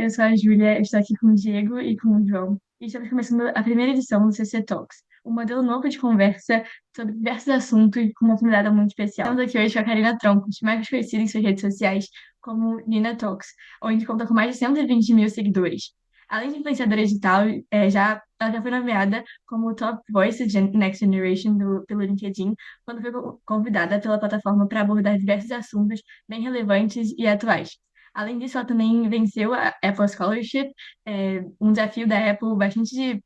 eu sou a Júlia, estou aqui com o Diego e com o João. E estamos começando a primeira edição do CC Talks, um modelo novo de conversa sobre diversos assuntos com uma convidada muito especial. Estamos aqui hoje com a Karina Troncos, mais conhecida em suas redes sociais como Nina Talks, onde conta com mais de 120 mil seguidores. Além de influenciadora digital, ela já foi nomeada como Top Voice Next Generation pelo LinkedIn, quando foi convidada pela plataforma para abordar diversos assuntos bem relevantes e atuais. Além disso, ela também venceu a Apple Scholarship, um desafio da Apple bastante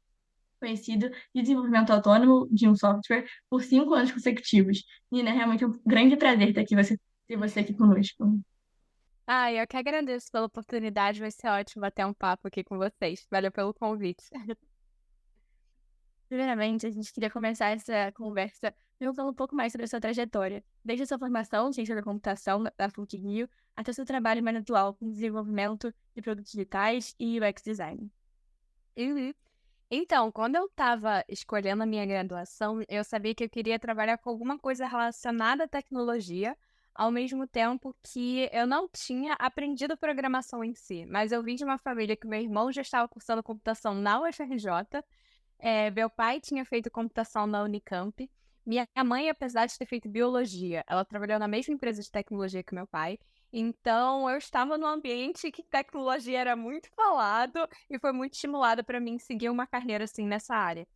conhecido de desenvolvimento autônomo de um software por 5 anos consecutivos. Nina, é realmente um grande prazer ter você aqui conosco. Eu que agradeço pela oportunidade, vai ser ótimo bater um papo aqui com vocês. Valeu pelo convite. Primeiramente, a gente queria começar essa conversa perguntando um pouco mais sobre a sua trajetória, desde a sua formação em ciência da computação da PUC-Rio até o seu trabalho mais atual com desenvolvimento de produtos digitais e UX design. Uhum. Então, quando eu estava escolhendo a minha graduação, eu sabia que eu queria trabalhar com alguma coisa relacionada à tecnologia, ao mesmo tempo que eu não tinha aprendido programação em si, mas eu vim de uma família que meu irmão já estava cursando computação na UFRJ. Meu pai tinha feito computação na Unicamp. Minha mãe, apesar de ter feito biologia, ela trabalhou na mesma empresa de tecnologia que meu pai. Então, eu estava num ambiente que tecnologia era muito falado e foi muito estimulada para mim seguir uma carreira assim nessa área.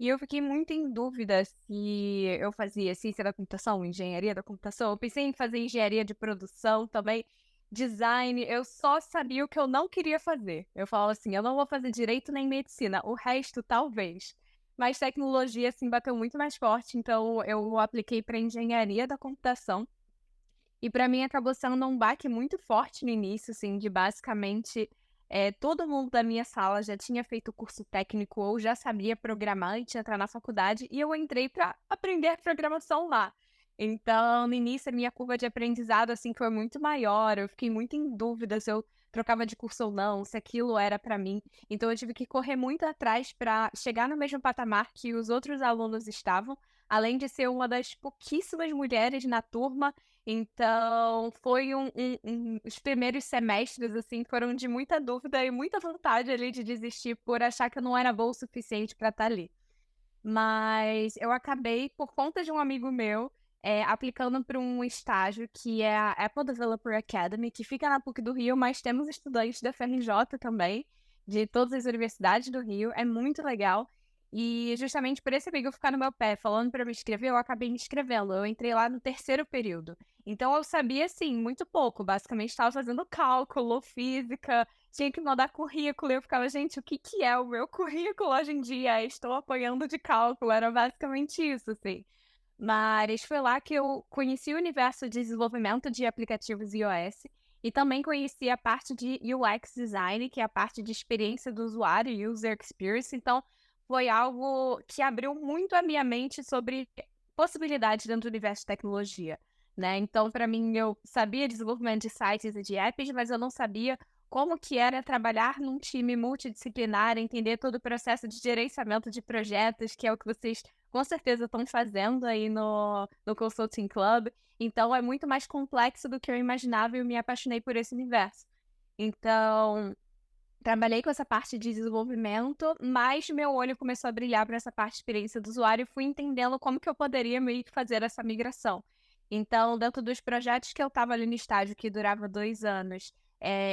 E eu fiquei muito em dúvida se eu fazia ciência da computação, engenharia da computação. Eu pensei em fazer engenharia de produção também, design. Eu só sabia o que eu não queria fazer. Eu falava assim, eu não vou fazer direito nem medicina, o resto talvez. Mas tecnologia, assim, bateu muito mais forte, então eu apliquei para engenharia da computação. E para mim acabou sendo um baque muito forte no início, assim, de basicamente todo mundo da minha sala já tinha feito curso técnico ou já sabia programar antes de entrar na faculdade, e eu entrei para aprender programação lá. Então, no início, a minha curva de aprendizado, assim, foi muito maior, eu fiquei muito em dúvida se eu trocava de curso ou não, se aquilo era para mim. Então, eu tive que correr muito atrás para chegar no mesmo patamar que os outros alunos estavam, além de ser uma das pouquíssimas mulheres na turma. Então, foi os primeiros semestres, assim, foram de muita dúvida e muita vontade ali de desistir por achar que eu não era boa o suficiente para estar ali. Mas eu acabei, por conta de um amigo meu, aplicando para um estágio que é a Apple Developer Academy, que fica na PUC do Rio, mas temos estudantes da FRJ também, de todas as universidades do Rio, é muito legal. E justamente por esse amigo ficar no meu pé, falando para me inscrever, eu acabei me inscrevendo. Eu entrei lá no terceiro período. Então eu sabia, assim, muito pouco. Basicamente estava fazendo cálculo, física, tinha que mandar currículo. E eu ficava, gente, o que que é o meu currículo hoje em dia? Estou apanhando de cálculo. Era basicamente isso, assim. Mas foi lá que eu conheci o universo de desenvolvimento de aplicativos iOS e também conheci a parte de UX design, que é a parte de experiência do usuário, user experience. Então, foi algo que abriu muito a minha mente sobre possibilidades dentro do universo de tecnologia, né? Então, para mim, eu sabia desenvolvimento de sites e de apps, mas eu não sabia como que era trabalhar num time multidisciplinar, entender todo o processo de gerenciamento de projetos, que é o que vocês com certeza estão fazendo aí no Consulting Club. Então, é muito mais complexo do que eu imaginava e eu me apaixonei por esse universo. Então, trabalhei com essa parte de desenvolvimento, mas meu olho começou a brilhar para essa parte de experiência do usuário e fui entendendo como que eu poderia meio que fazer essa migração. Então, dentro dos projetos que eu estava ali no estágio, que durava 2 anos,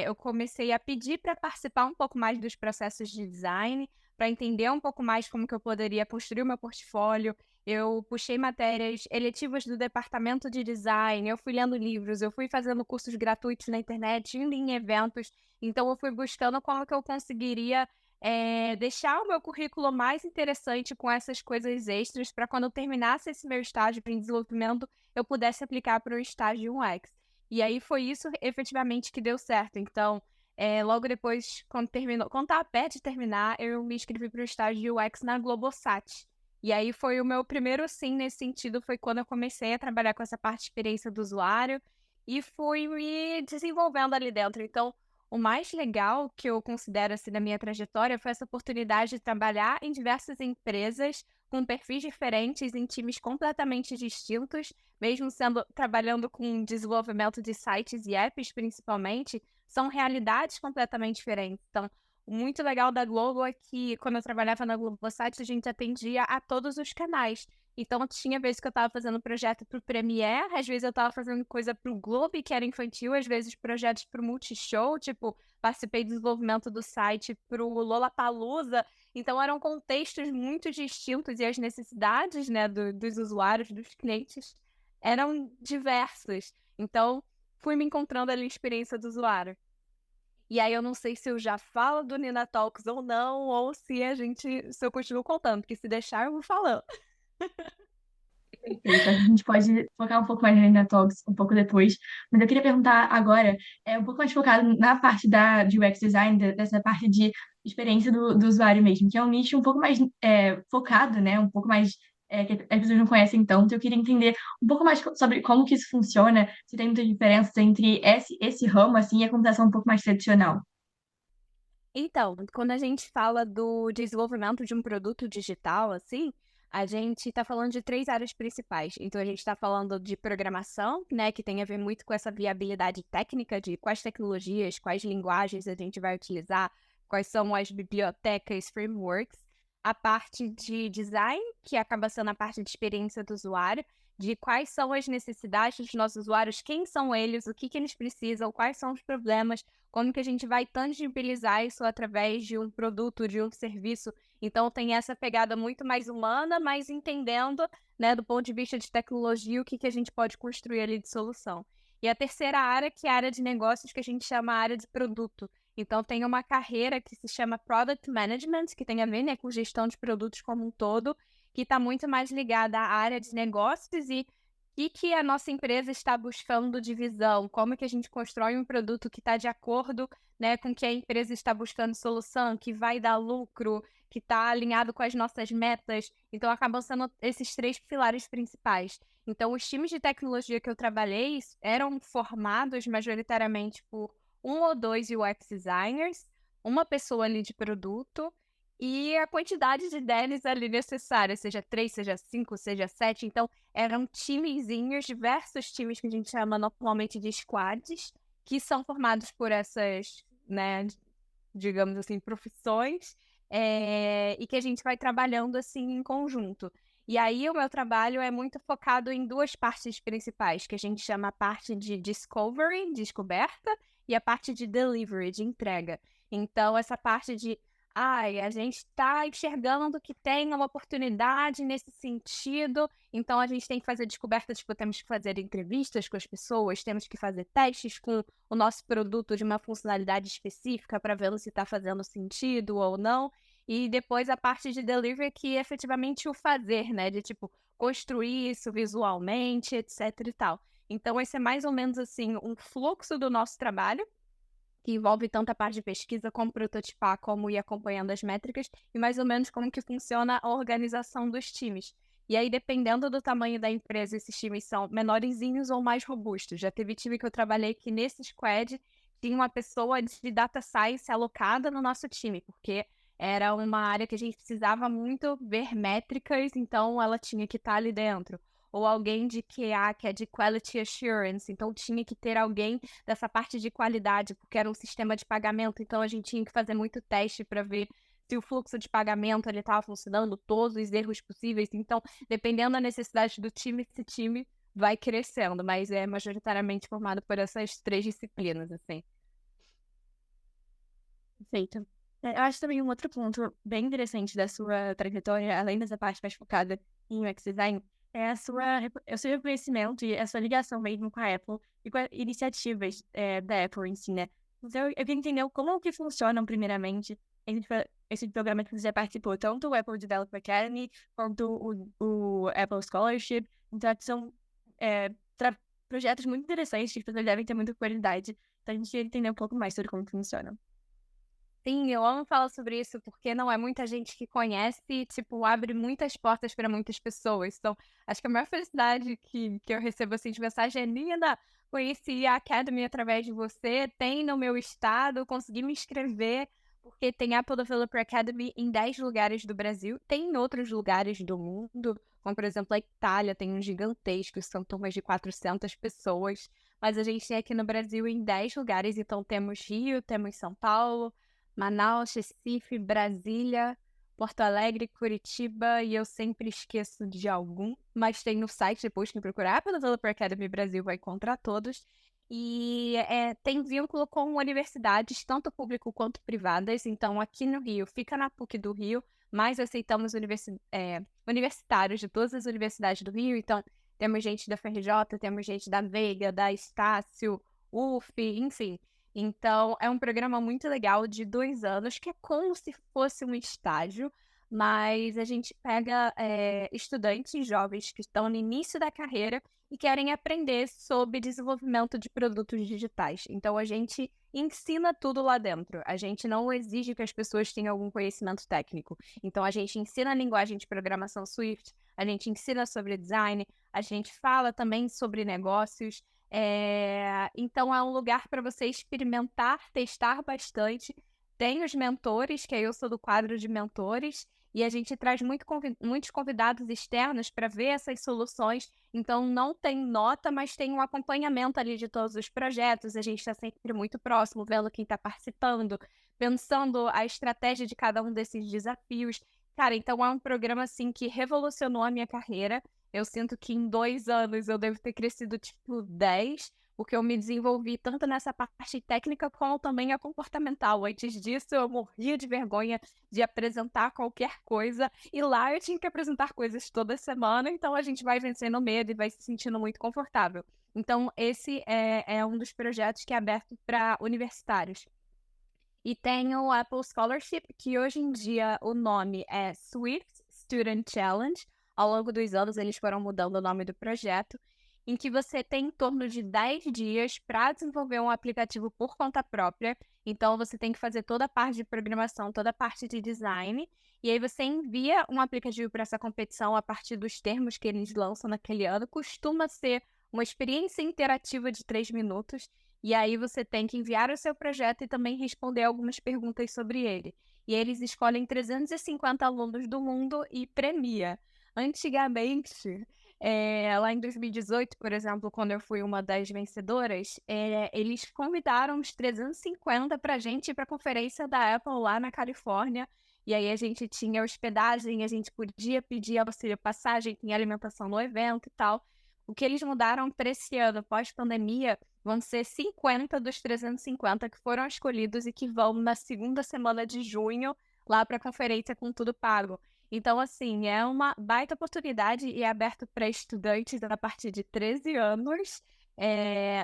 eu comecei a pedir para participar um pouco mais dos processos de design, para entender um pouco mais como que eu poderia construir o meu portfólio. Eu puxei matérias eletivas do departamento de design, eu fui lendo livros, eu fui fazendo cursos gratuitos na internet, indo em eventos. Então, eu fui buscando como que eu conseguiria deixar o meu currículo mais interessante com essas coisas extras para quando eu terminasse esse meu estágio em desenvolvimento, eu pudesse aplicar para o estágio UX. E aí foi isso efetivamente que deu certo. Então, logo depois, quando estava perto de terminar, eu me inscrevi para o estágio UX na Globosat. E aí foi o meu primeiro sim nesse sentido, foi quando eu comecei a trabalhar com essa parte de experiência do usuário e fui me desenvolvendo ali dentro. Então, o mais legal que eu considero assim na minha trajetória foi essa oportunidade de trabalhar em diversas empresas com perfis diferentes em times completamente distintos, mesmo trabalhando com desenvolvimento de sites e apps, principalmente, são realidades completamente diferentes. Então, o muito legal da Globo é que, quando eu trabalhava na Globosat, a gente atendia a todos os canais. Então, tinha vezes que eu estava fazendo projeto para o Premiere, às vezes eu estava fazendo coisa para o Globo, que era infantil, às vezes projetos para o Multishow, tipo, participei do desenvolvimento do site para o Lollapalooza. Então, eram contextos muito distintos e as necessidades, né, dos usuários, dos clientes, eram diversas. Então, fui me encontrando ali a experiência do usuário. E aí eu não sei se eu já falo do Nina Talks ou não, ou se eu continuo contando, porque se deixar eu vou falando. Perfeito. Acho que a gente pode focar um pouco mais na Talks um pouco depois. Mas eu queria perguntar agora, um pouco mais focado na parte de UX design, dessa parte de experiência do usuário mesmo, que é um nicho um pouco mais focado, né? Um pouco mais que as pessoas não conhecem tanto. Eu queria entender um pouco mais sobre como que isso funciona, se tem muita diferença entre esse ramo, assim, e a computação um pouco mais tradicional. Então, quando a gente fala do desenvolvimento de um produto digital, assim, a gente está falando de 3 áreas principais. Então, a gente está falando de programação, né, que tem a ver muito com essa viabilidade técnica de quais tecnologias, quais linguagens a gente vai utilizar, quais são as bibliotecas, frameworks. A parte de design, que acaba sendo a parte de experiência do usuário, de quais são as necessidades dos nossos usuários, quem são eles, o que que eles precisam, quais são os problemas, como que a gente vai tangibilizar isso através de um produto, de um serviço. Então, tem essa pegada muito mais humana, mas entendendo, né, do ponto de vista de tecnologia, o que que a gente pode construir ali de solução. E a terceira área, que é a área de negócios, que a gente chama a área de produto. Então, tem uma carreira que se chama Product Management, que tem a ver, né, com gestão de produtos como um todo, que está muito mais ligada à área de negócios e que a nossa empresa está buscando de visão, como que a gente constrói um produto que está de acordo, né, com que a empresa está buscando solução, que vai dar lucro, que está alinhado com as nossas metas. Então, acabam sendo esses 3 pilares principais. Então, os times de tecnologia que eu trabalhei eram formados majoritariamente por 1 ou 2 UX designers, uma pessoa ali de produto, e a quantidade de devs ali necessária, seja 3, seja 5, seja 7. Então, eram timezinhos, diversos times que a gente chama normalmente de squads, que são formados por essas, né, digamos assim, profissões, e que a gente vai trabalhando assim em conjunto. E aí o meu trabalho é muito focado em 2 partes principais, que a gente chama a parte de discovery, descoberta, e a parte de delivery, de entrega. Então, essa parte de a gente está enxergando que tem uma oportunidade nesse sentido, então a gente tem que fazer descoberta, tipo, temos que fazer entrevistas com as pessoas, temos que fazer testes com o nosso produto de uma funcionalidade específica para ver se está fazendo sentido ou não. E depois a parte de delivery, que é efetivamente o fazer, né? De, tipo, construir isso visualmente, etc e tal. Então, esse é mais ou menos, assim, um fluxo do nosso trabalho, que envolve tanto a parte de pesquisa como prototipar, como ir acompanhando as métricas e mais ou menos como que funciona a organização dos times. E aí, dependendo do tamanho da empresa, esses times são menorzinhos ou mais robustos. Já teve time que eu trabalhei que nesse squad tinha uma pessoa de data science alocada no nosso time, porque era uma área que a gente precisava muito ver métricas, então ela tinha que estar ali dentro. Ou alguém de QA, que é de Quality Assurance, então tinha que ter alguém dessa parte de qualidade, porque era um sistema de pagamento, então a gente tinha que fazer muito teste para ver se o fluxo de pagamento ele estava funcionando, todos os erros possíveis. Então, dependendo da necessidade do time, esse time vai crescendo, mas é majoritariamente formado por essas 3 disciplinas, assim. Perfeito. Eu acho também um outro ponto bem interessante da sua trajetória, além dessa parte mais focada em UX design, é o seu reconhecimento e a sua ligação mesmo com a Apple e com as iniciativas da Apple em si, né? Então, eu queria entender como que funcionam, primeiramente, esse programa que você já participou, tanto o Apple Developer Academy quanto o Apple Scholarship. Então, que são projetos muito interessantes que as pessoas devem ter muita qualidade. Então, a gente queria entender um pouco mais sobre como funcionam. Sim, eu amo falar sobre isso porque não é muita gente que conhece e, tipo, abre muitas portas para muitas pessoas. Então, acho que a maior felicidade que eu recebo, assim, de mensagem é: Linda, conheci a Academy através de você, tem no meu estado, consegui me inscrever, porque tem Apple Developer Academy em 10 lugares do Brasil, tem em outros lugares do mundo, como por exemplo a Itália, tem um gigantesco, são turmas de 400 pessoas, mas a gente tem aqui no Brasil em 10 lugares, então temos Rio, temos São Paulo, Manaus, Recife, Brasília, Porto Alegre, Curitiba, e eu sempre esqueço de algum, mas tem no site, depois quem procurar Apple Developer Academy Brasil vai encontrar todos. E tem vínculo com universidades, tanto público quanto privadas. Então, aqui no Rio, fica na PUC do Rio, mas aceitamos universitários de todas as universidades do Rio. Então, temos gente da FRJ, temos gente da Veiga, da Estácio, UF, enfim. Então, é um programa muito legal de 2 anos, que é como se fosse um estágio, mas a gente pega estudantes jovens que estão no início da carreira e querem aprender sobre desenvolvimento de produtos digitais. Então, a gente ensina tudo lá dentro. A gente não exige que as pessoas tenham algum conhecimento técnico. Então, a gente ensina a linguagem de programação Swift, a gente ensina sobre design, a gente fala também sobre negócios. Então, é um lugar para você experimentar, testar bastante. Tem os mentores, que aí eu sou do quadro de mentores, e a gente traz muitos convidados externos para ver essas soluções. Então, não tem nota, mas tem um acompanhamento ali de todos os projetos. A gente está sempre muito próximo, vendo quem está participando, pensando a estratégia de cada um desses desafios. Cara, então é um programa, assim, que revolucionou a minha carreira. Eu sinto que em 2 anos eu devo ter crescido, tipo, 10, porque eu me desenvolvi tanto nessa parte técnica como também a comportamental. Antes disso, eu morria de vergonha de apresentar qualquer coisa, e lá eu tinha que apresentar coisas toda semana, então a gente vai vencendo o medo e vai se sentindo muito confortável. Então, esse é um dos projetos que é aberto para universitários. E tem o Apple Scholarship, que hoje em dia o nome é Swift Student Challenge. Ao longo dos anos, eles foram mudando o nome do projeto, em que você tem em torno de 10 dias para desenvolver um aplicativo por conta própria. Então, você tem que fazer toda a parte de programação, toda a parte de design, e aí você envia um aplicativo para essa competição a partir dos termos que eles lançam naquele ano. Costuma ser uma experiência interativa de 3 minutos, e aí você tem que enviar o seu projeto e também responder algumas perguntas sobre ele. E eles escolhem 350 alunos do mundo e premia. Antigamente, lá em 2018, por exemplo, quando eu fui uma das vencedoras, eles convidaram os 350 para a gente ir para a conferência da Apple lá na Califórnia. E aí a gente tinha hospedagem, a gente podia pedir auxílio passagem, tinha alimentação no evento e tal. O que eles mudaram para esse ano, pós-pandemia, vão ser 50 dos 350 que foram escolhidos e que vão na segunda semana de junho lá para a conferência com tudo pago. Então, assim, é uma baita oportunidade e é aberto para estudantes a partir de 13 anos,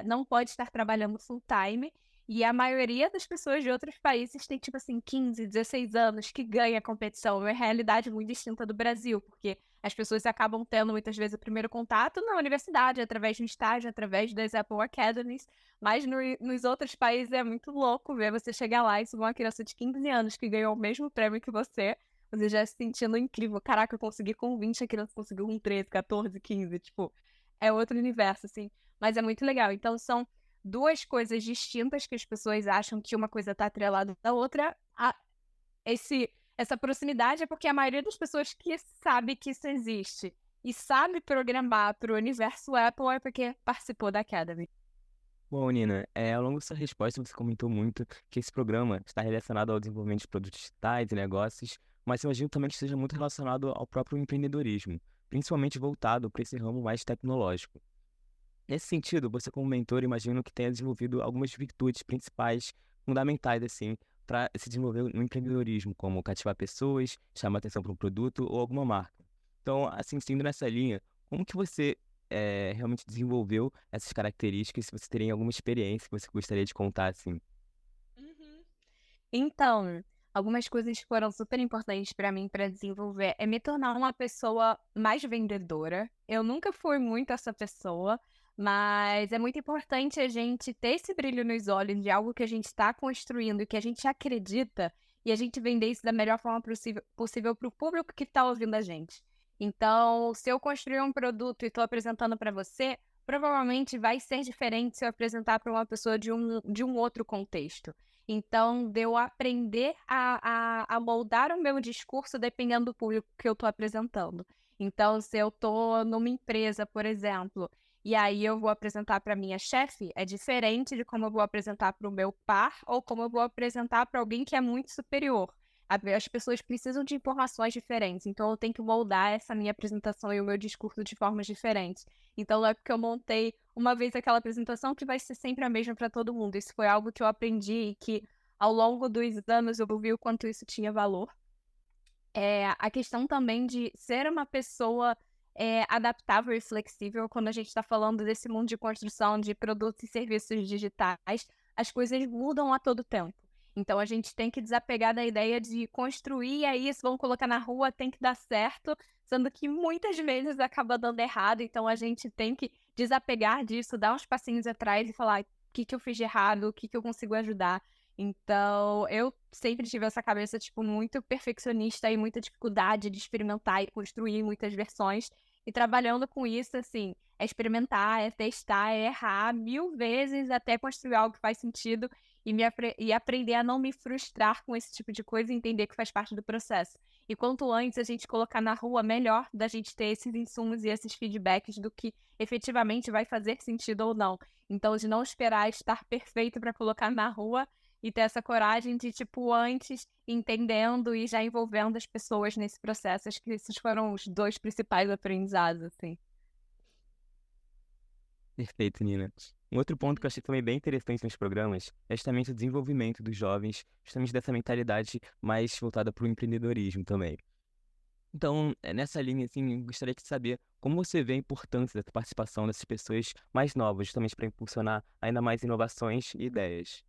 não pode estar trabalhando full time, e a maioria das pessoas de outros países tem, tipo assim, 15, 16 anos que ganha a competição. É uma realidade muito distinta do Brasil, porque as pessoas acabam tendo muitas vezes o primeiro contato na universidade, através de um estágio, através das Apple Academies, mas nos outros países é muito louco ver você chegar lá e subir uma criança de 15 anos que ganhou o mesmo prêmio que você já se sentindo incrível. Caraca, eu consegui com 20, a criança conseguiu com 13, 14, 15. Tipo, é outro universo, assim. Mas é muito legal. Então, são 2 coisas distintas que as pessoas acham que uma coisa tá atrelada à outra. Essa proximidade é porque a maioria das pessoas que sabe que isso existe e sabe programar para o universo Apple é porque participou da Academy. Bom, Nina, ao longo da sua resposta você comentou muito que esse programa está relacionado ao desenvolvimento de produtos digitais e negócios, mas eu imagino também que esteja muito relacionado ao próprio empreendedorismo, principalmente voltado para esse ramo mais tecnológico. Nesse sentido, você como mentor, imagino que tenha desenvolvido algumas virtudes principais, fundamentais, assim, para se desenvolver no empreendedorismo, como cativar pessoas, chamar atenção para um produto ou alguma marca. Então, assim, seguindo nessa linha, como que você realmente desenvolveu essas características? Se você teria alguma experiência que você gostaria de contar, assim? Uhum. Então, algumas coisas que foram super importantes para mim para desenvolver é me tornar uma pessoa mais vendedora. Eu nunca fui muito essa pessoa, mas é muito importante a gente ter esse brilho nos olhos de algo que a gente está construindo e que a gente acredita, e a gente vender isso da melhor forma possível para o público que está ouvindo a gente. Então, se eu construir um produto e estou apresentando para você, provavelmente vai ser diferente se eu apresentar para uma pessoa de um outro contexto. Então, de eu aprender a moldar o meu discurso dependendo do público que eu estou apresentando. Então, se eu estou numa empresa, por exemplo, e aí eu vou apresentar para minha chefe, é diferente de como eu vou apresentar para o meu par ou como eu vou apresentar para alguém que é muito superior. As pessoas precisam de informações diferentes, então eu tenho que moldar essa minha apresentação e o meu discurso de formas diferentes. Então não é porque eu montei uma vez aquela apresentação que vai ser sempre a mesma para todo mundo. Isso foi algo que eu aprendi e que ao longo dos anos eu vi o quanto isso tinha valor. A questão também de ser uma pessoa adaptável e flexível quando a gente está falando desse mundo de construção de produtos e serviços digitais, as coisas mudam a todo tempo. Então a gente tem que desapegar da ideia de construir, é isso, vamos colocar na rua, tem que dar certo, sendo que muitas vezes acaba dando errado. Então a gente tem que desapegar disso, dar uns passinhos atrás e falar o que eu fiz de errado, o que eu consigo ajudar. Então, eu sempre tive essa cabeça, tipo, muito perfeccionista e muita dificuldade de experimentar e construir muitas versões. E trabalhando com isso, assim, é experimentar, é testar, é errar 1000 vezes até construir algo que faz sentido e aprender a não me frustrar com esse tipo de coisa e entender que faz parte do processo. E quanto antes a gente colocar na rua, melhor da gente ter esses insumos e esses feedbacks do que efetivamente vai fazer sentido ou não. Então, de não esperar estar perfeito para colocar na rua e ter essa coragem de, tipo, antes entendendo e já envolvendo as pessoas nesse processo. Acho que esses foram os 2 principais aprendizados, assim. Perfeito, Nina. Um outro ponto que eu achei também bem interessante nos programas é justamente o desenvolvimento dos jovens, justamente dessa mentalidade mais voltada para o empreendedorismo também. Então, nessa linha, assim, eu gostaria de saber como você vê a importância dessa participação dessas pessoas mais novas, justamente para impulsionar ainda mais inovações e ideias.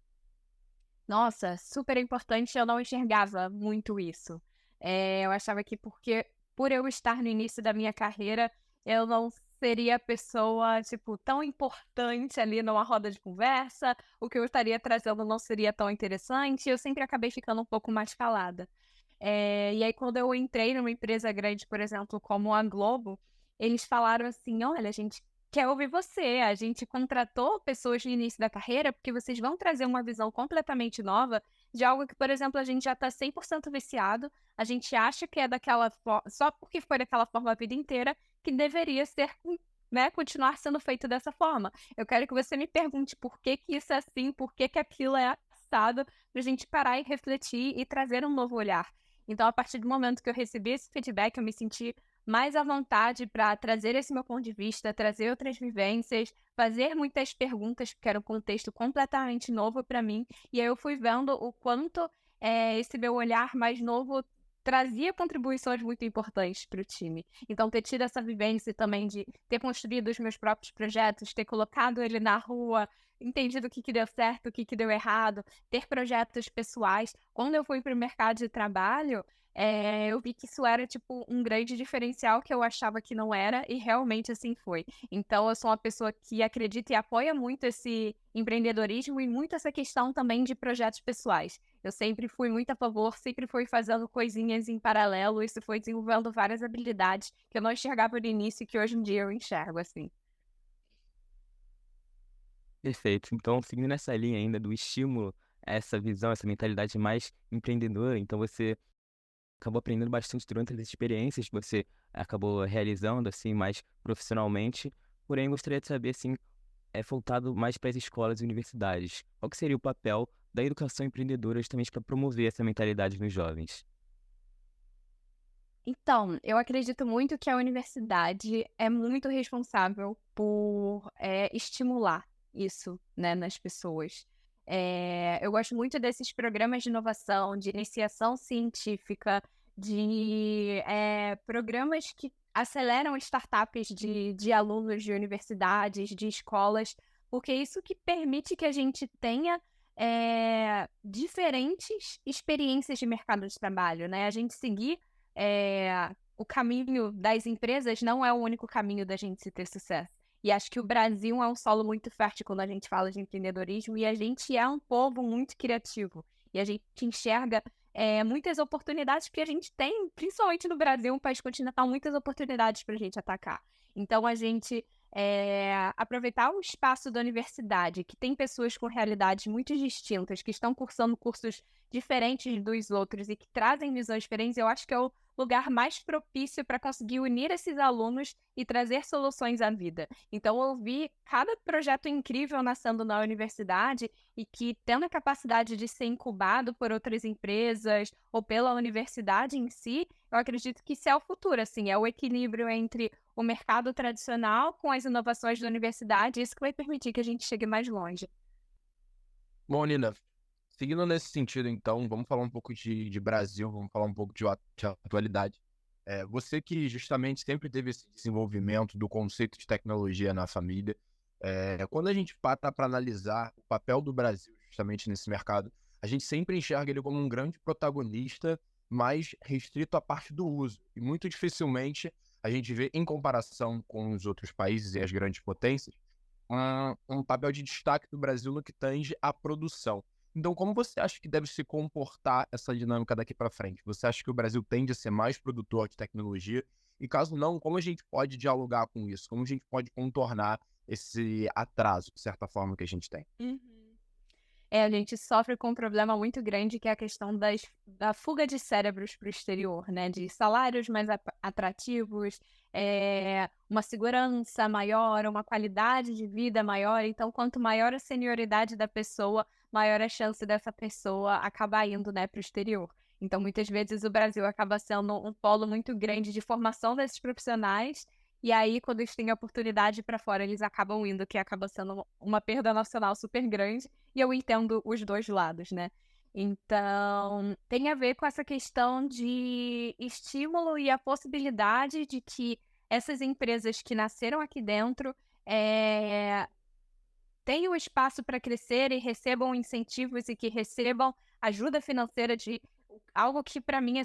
Nossa, super importante, eu não enxergava muito isso. Eu achava que por eu estar no início da minha carreira, eu não seria a pessoa, tipo, tão importante ali numa roda de conversa, o que eu estaria trazendo não seria tão interessante, eu sempre acabei ficando um pouco mais calada. E aí, quando eu entrei numa empresa grande, por exemplo, como a Globo, eles falaram assim: olha, a gente quer ouvir você, a gente contratou pessoas no início da carreira porque vocês vão trazer uma visão completamente nova de algo que, por exemplo, a gente já está 100% viciado, a gente acha que é daquela forma, só porque foi daquela forma a vida inteira, que deveria ser, né, continuar sendo feito dessa forma. Eu quero que você me pergunte por que que isso é assim, por que que aquilo é assado, para a gente parar e refletir e trazer um novo olhar. Então, a partir do momento que eu recebi esse feedback, eu me senti mais à vontade para trazer esse meu ponto de vista, trazer outras vivências, fazer muitas perguntas, porque era um contexto completamente novo para mim. E aí eu fui vendo o quanto esse meu olhar mais novo trazia contribuições muito importantes para o time. Então, ter tido essa vivência também de ter construído os meus próprios projetos, ter colocado ele na rua, entendido o que deu certo, o que deu errado, ter projetos pessoais. Quando eu fui para o mercado de trabalho, eu vi que isso era, tipo, um grande diferencial que eu achava que não era, e realmente assim foi. Então, eu sou uma pessoa que acredita e apoia muito esse empreendedorismo e muito essa questão também de projetos pessoais. Eu sempre fui muito a favor, sempre fui fazendo coisinhas em paralelo, isso foi desenvolvendo várias habilidades que eu não enxergava no início e que hoje em dia eu enxergo, assim. Perfeito. Então, seguindo nessa linha ainda do estímulo a essa visão, essa mentalidade mais empreendedora, então você acabou aprendendo bastante durante as experiências que você acabou realizando, assim, mais profissionalmente. Porém, gostaria de saber, assim, voltado mais para as escolas e universidades. Qual que seria o papel da educação empreendedora justamente para promover essa mentalidade nos jovens? Então, eu acredito muito que a universidade é muito responsável por estimular isso, né, nas pessoas. Eu gosto muito desses programas de inovação, de iniciação científica, de programas que aceleram startups de alunos de universidades, de escolas, porque é isso que permite que a gente tenha diferentes experiências de mercado de trabalho, né? A gente seguir o caminho das empresas não é o único caminho da gente se ter sucesso. E acho que o Brasil é um solo muito fértil quando a gente fala de empreendedorismo e a gente é um povo muito criativo. E a gente enxerga muitas oportunidades que a gente tem, principalmente no Brasil, um país continental, muitas oportunidades para a gente atacar. Então, a gente aproveitar o espaço da universidade, que tem pessoas com realidades muito distintas, que estão cursando cursos diferentes dos outros e que trazem visões diferentes, eu acho que é o lugar mais propício para conseguir unir esses alunos e trazer soluções à vida. Então, eu vi cada projeto incrível nascendo na universidade e que, tendo a capacidade de ser incubado por outras empresas ou pela universidade em si, eu acredito que isso é o futuro, assim, é o equilíbrio entre o mercado tradicional com as inovações da universidade, isso que vai permitir que a gente chegue mais longe. Bom, Nina, seguindo nesse sentido, então, vamos falar um pouco de Brasil, vamos falar um pouco de atualidade. Você que justamente sempre teve esse desenvolvimento do conceito de tecnologia na família, quando a gente para analisar o papel do Brasil justamente nesse mercado, a gente sempre enxerga ele como um grande protagonista, mas restrito à parte do uso. E muito dificilmente a gente vê, em comparação com os outros países e as grandes potências, um papel de destaque do Brasil no que tange à produção. Então, como você acha que deve se comportar essa dinâmica daqui para frente? Você acha que o Brasil tende a ser mais produtor de tecnologia? E caso não, como a gente pode dialogar com isso? Como a gente pode contornar esse atraso, de certa forma, que a gente tem? A gente sofre com um problema muito grande, que é a questão da fuga de cérebros para o exterior, né? De salários mais atrativos, uma segurança maior, uma qualidade de vida maior. Então, quanto maior a senioridade da pessoa, maior a chance dessa pessoa acabar indo, né, para o exterior. Então, muitas vezes o Brasil acaba sendo um polo muito grande de formação desses profissionais. E aí, quando eles têm a oportunidade para fora, eles acabam indo, que acaba sendo uma perda nacional super grande. E eu entendo os dois lados, né? Então, tem a ver com essa questão de estímulo e a possibilidade de que essas empresas que nasceram aqui dentro tenham espaço para crescer e recebam incentivos e que recebam ajuda financeira de algo que, para mim, é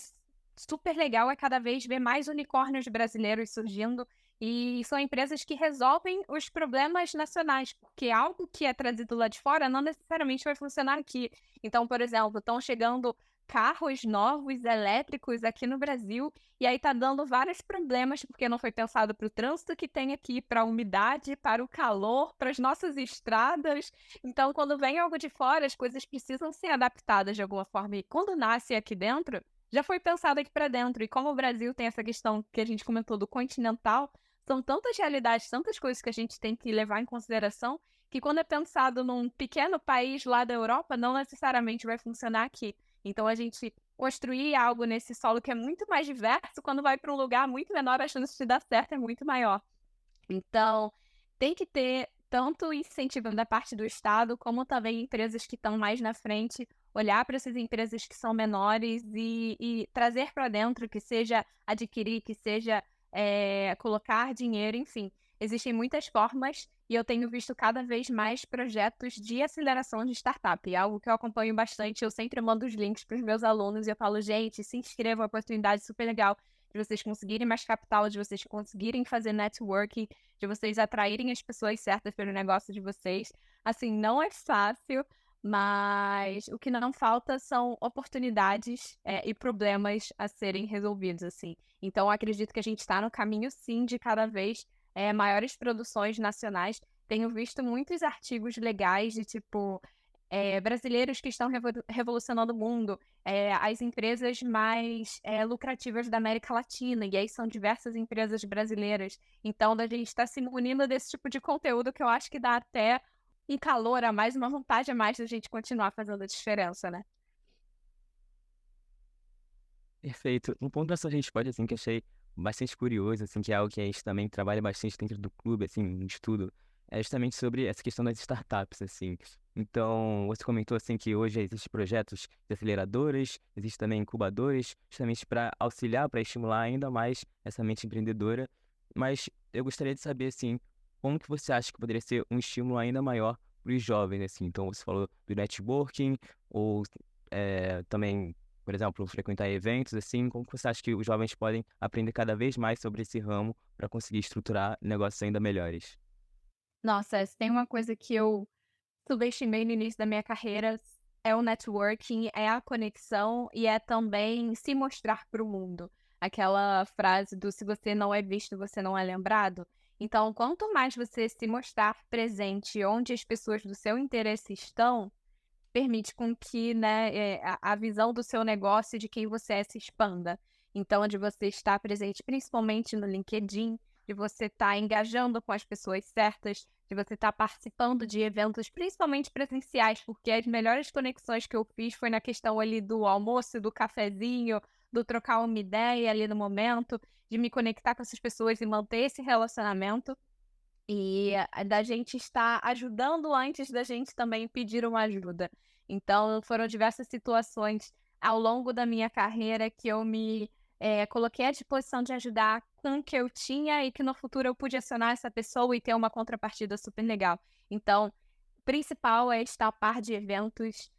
super legal, é cada vez ver mais unicórnios brasileiros surgindo. E são empresas que resolvem os problemas nacionais, porque algo que é trazido lá de fora não necessariamente vai funcionar aqui. Então, por exemplo, estão chegando carros novos, elétricos aqui no Brasil, e aí tá dando vários problemas, porque não foi pensado para o trânsito que tem aqui, para a umidade, para o calor, para as nossas estradas. Então, quando vem algo de fora, as coisas precisam ser adaptadas de alguma forma. E quando nasce aqui dentro, já foi pensado aqui para dentro. E como o Brasil tem essa questão que a gente comentou do continental, são tantas realidades, tantas coisas que a gente tem que levar em consideração, que quando é pensado num pequeno país lá da Europa, não necessariamente vai funcionar aqui. Então, a gente construir algo nesse solo que é muito mais diverso, quando vai para um lugar muito menor, a chance de dar certo é muito maior. Então, tem que ter tanto incentivo da parte do Estado, como também empresas que estão mais na frente, olhar para essas empresas que são menores e trazer para dentro, que seja adquirir, que seja colocar dinheiro, enfim. Existem muitas formas e eu tenho visto cada vez mais projetos de aceleração de startup. É algo que eu acompanho bastante. Eu sempre mando os links para os meus alunos e eu falo, gente, se inscrevam, é uma oportunidade super legal de vocês conseguirem mais capital, de vocês conseguirem fazer networking, de vocês atraírem as pessoas certas pelo negócio de vocês. Assim, não é fácil, mas o que não falta são oportunidades e problemas a serem resolvidos, assim. Então, acredito que a gente está no caminho, sim, de cada vez maiores produções nacionais. Tenho visto muitos artigos legais de, tipo, brasileiros que estão revolucionando o mundo, as empresas mais lucrativas da América Latina, e aí são diversas empresas brasileiras. Então, a gente está se munindo desse tipo de conteúdo que eu acho que dá até um calor a mais, uma vontade a mais da gente continuar fazendo a diferença, né? Perfeito. Um ponto dessa gente pode, assim, que eu achei bastante curioso, assim, que é algo que a gente também trabalha bastante dentro do clube, assim, no estudo, é justamente sobre essa questão das startups, assim. Então, você comentou, assim, que hoje existem projetos de aceleradoras, existem também incubadores, justamente para auxiliar, para estimular ainda mais essa mente empreendedora. Mas eu gostaria de saber, assim, como que você acha que poderia ser um estímulo ainda maior para os jovens, assim? Então, você falou do networking, ou também, por exemplo, frequentar eventos, assim, como que você acha que os jovens podem aprender cada vez mais sobre esse ramo para conseguir estruturar negócios ainda melhores? Nossa, se tem uma coisa que eu subestimei no início da minha carreira, é o networking, é a conexão e é também se mostrar para o mundo. Aquela frase do se você não é visto, você não é lembrado. Então, quanto mais você se mostrar presente onde as pessoas do seu interesse estão, permite com que, né, a visão do seu negócio e de quem você é se expanda. Então, de você estar presente principalmente no LinkedIn, de você estar engajando com as pessoas certas, de você estar participando de eventos, principalmente presenciais, porque as melhores conexões que eu fiz foi na questão ali do almoço, do cafezinho, do trocar uma ideia ali no momento, de me conectar com essas pessoas e manter esse relacionamento. E da gente estar ajudando antes da gente também pedir uma ajuda. Então, foram diversas situações ao longo da minha carreira que eu me coloquei à disposição de ajudar com o que eu tinha e que no futuro eu pude acionar essa pessoa e ter uma contrapartida super legal. Então, o principal é estar a par de eventos,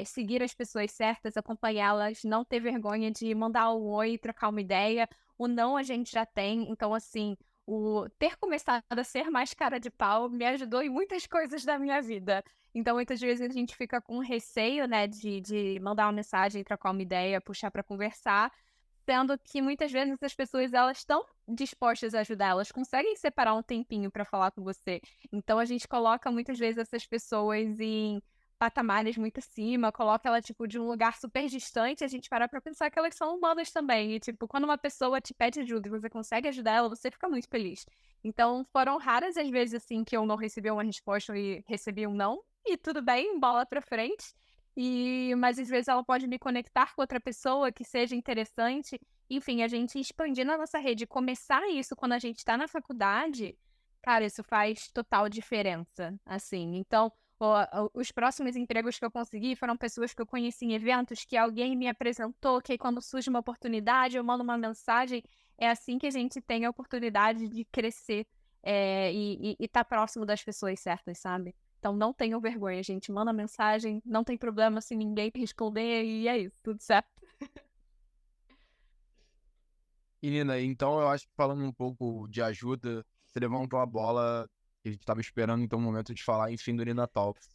seguir as pessoas certas, acompanhá-las, não ter vergonha de mandar um oi, trocar uma ideia. O não a gente já tem, então assim, o ter começado a ser mais cara de pau me ajudou em muitas coisas da minha vida. Então, muitas vezes a gente fica com receio, né, de mandar uma mensagem, trocar uma ideia, puxar para conversar, sendo que muitas vezes as pessoas elas estão dispostas a ajudar, elas conseguem separar um tempinho para falar com você. Então, a gente coloca muitas vezes essas pessoas em patamares muito acima, coloca ela, tipo, de um lugar super distante, a gente para pra pensar que elas são humanas também. E, tipo, quando uma pessoa te pede ajuda e você consegue ajudar ela, você fica muito feliz. Então, foram raras as vezes, assim, que eu não recebi uma resposta e recebi um não. E tudo bem, bola pra frente. Mas, às vezes, ela pode me conectar com outra pessoa que seja interessante. Enfim, a gente expandindo a nossa rede, começar isso quando a gente tá na faculdade, cara, isso faz total diferença, assim. Então, os próximos empregos que eu consegui foram pessoas que eu conheci em eventos, que alguém me apresentou, que aí quando surge uma oportunidade, eu mando uma mensagem. É assim que a gente tem a oportunidade de crescer e estar próximo das pessoas certas, sabe? Então não tenham vergonha, gente. Manda mensagem, não tem problema se ninguém responder, e é isso, tudo certo. E, Nina, então eu acho que falando um pouco de ajuda, você levantou a bola que a gente estava esperando, então, o momento de falar, enfim, do Nina Talks.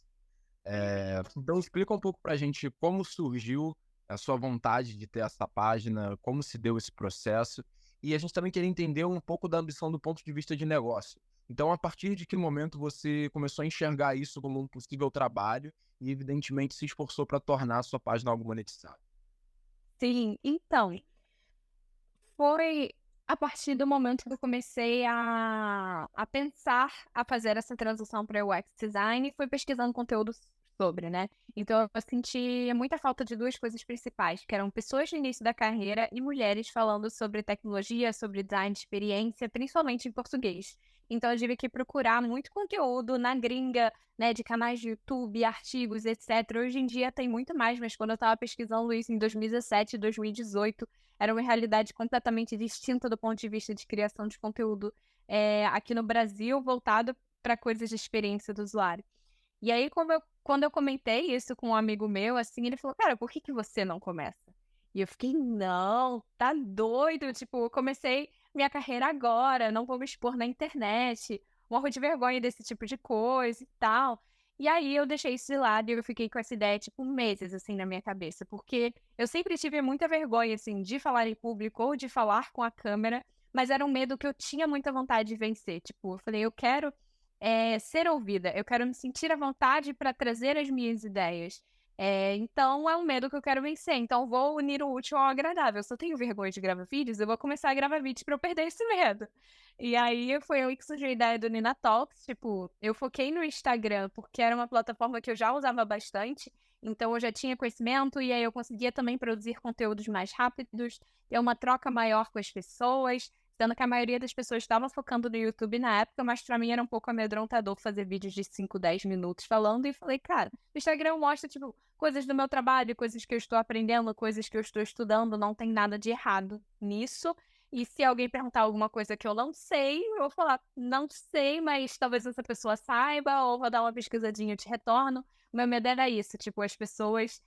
Então, explica um pouco pra gente como surgiu a sua vontade de ter essa página, como se deu esse processo, e a gente também queria entender um pouco da ambição do ponto de vista de negócio. Então, a partir de que momento você começou a enxergar isso como um possível trabalho e, evidentemente, se esforçou para tornar a sua página algo monetizado? Sim, então, foi a partir do momento que eu comecei a pensar a fazer essa transição para o UX design e fui pesquisando conteúdo sobre, né? Então eu senti muita falta de duas coisas principais, que eram pessoas no início da carreira e mulheres falando sobre tecnologia, sobre design de experiência, principalmente em português. Então eu tive que procurar muito conteúdo na gringa, né, de canais de YouTube, artigos, etc. Hoje em dia tem muito mais, mas quando eu estava pesquisando isso em 2017, 2018, era uma realidade completamente distinta do ponto de vista de criação de conteúdo aqui no Brasil, voltado para coisas de experiência do usuário. E aí, quando eu comentei isso com um amigo meu, assim, ele falou, cara, por que você não começa? E eu fiquei, não, tá doido? Tipo, eu comecei minha carreira agora, não vou me expor na internet, morro de vergonha desse tipo de coisa e tal. E aí eu deixei isso de lado e eu fiquei com essa ideia, tipo, meses, assim, na minha cabeça. Porque eu sempre tive muita vergonha, assim, de falar em público ou de falar com a câmera, mas era um medo que eu tinha muita vontade de vencer. Tipo, eu falei, eu quero ser ouvida, eu quero me sentir à vontade para trazer as minhas ideias. Então, é um medo que eu quero vencer. Então, vou unir o útil ao agradável. Se eu tenho vergonha de gravar vídeos, eu vou começar a gravar vídeos para eu perder esse medo. E aí, foi eu que surgiu a ideia do Nina Talks. Tipo, eu foquei no Instagram, porque era uma plataforma que eu já usava bastante. Então, eu já tinha conhecimento e aí eu conseguia também produzir conteúdos mais rápidos, ter uma troca maior com as pessoas, sendo que a maioria das pessoas estava focando no YouTube na época, mas pra mim era um pouco amedrontador fazer vídeos de 5, 10 minutos falando, e falei, cara, o Instagram mostra, tipo, coisas do meu trabalho, coisas que eu estou aprendendo, coisas que eu estou estudando, não tem nada de errado nisso. E se alguém perguntar alguma coisa que eu não sei, eu vou falar, não sei, mas talvez essa pessoa saiba, ou vou dar uma pesquisadinha e te retorno. O meu medo era isso, tipo, as pessoas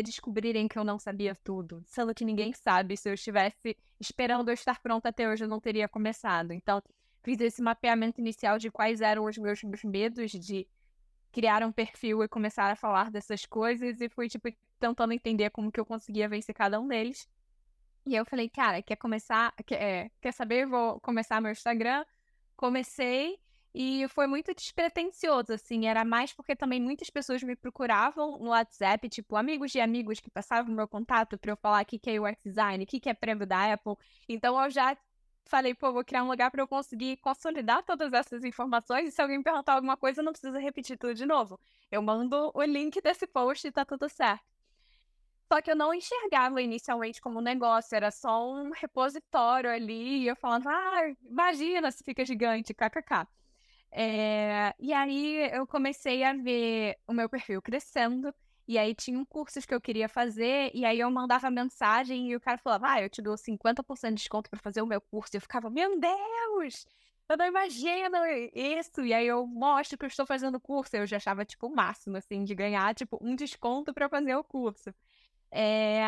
descobrirem que eu não sabia tudo, sendo que ninguém sabe. Se eu estivesse esperando eu estar pronta até hoje, eu não teria começado. Então, fiz esse mapeamento inicial de quais eram os meus medos de criar um perfil e começar a falar dessas coisas, e fui, tipo, tentando entender como que eu conseguia vencer cada um deles. E eu falei, cara, quer começar? Quer saber? Vou começar meu Instagram. comecei e foi muito despretensioso, assim, era mais porque também muitas pessoas me procuravam no WhatsApp, tipo, amigos de amigos que passavam o meu contato pra eu falar o que que é UX Design, o que que é prêmio da Apple. Então eu já falei, pô, vou criar um lugar pra eu conseguir consolidar todas essas informações e se alguém me perguntar alguma coisa, eu não preciso repetir tudo de novo. Eu mando o link desse post e tá tudo certo. Só que eu não enxergava inicialmente como um negócio, era só um repositório ali, e eu falava, imagina se fica gigante, kkk. E aí eu comecei a ver o meu perfil crescendo, e aí tinham cursos que eu queria fazer, e aí eu mandava mensagem e o cara falava, eu te dou 50% de desconto pra fazer o meu curso. E eu ficava, meu Deus, eu não imagino isso. E aí eu mostro que eu estou fazendo o curso. Eu já achava, tipo, o máximo, assim, de ganhar, tipo, um desconto pra fazer o curso.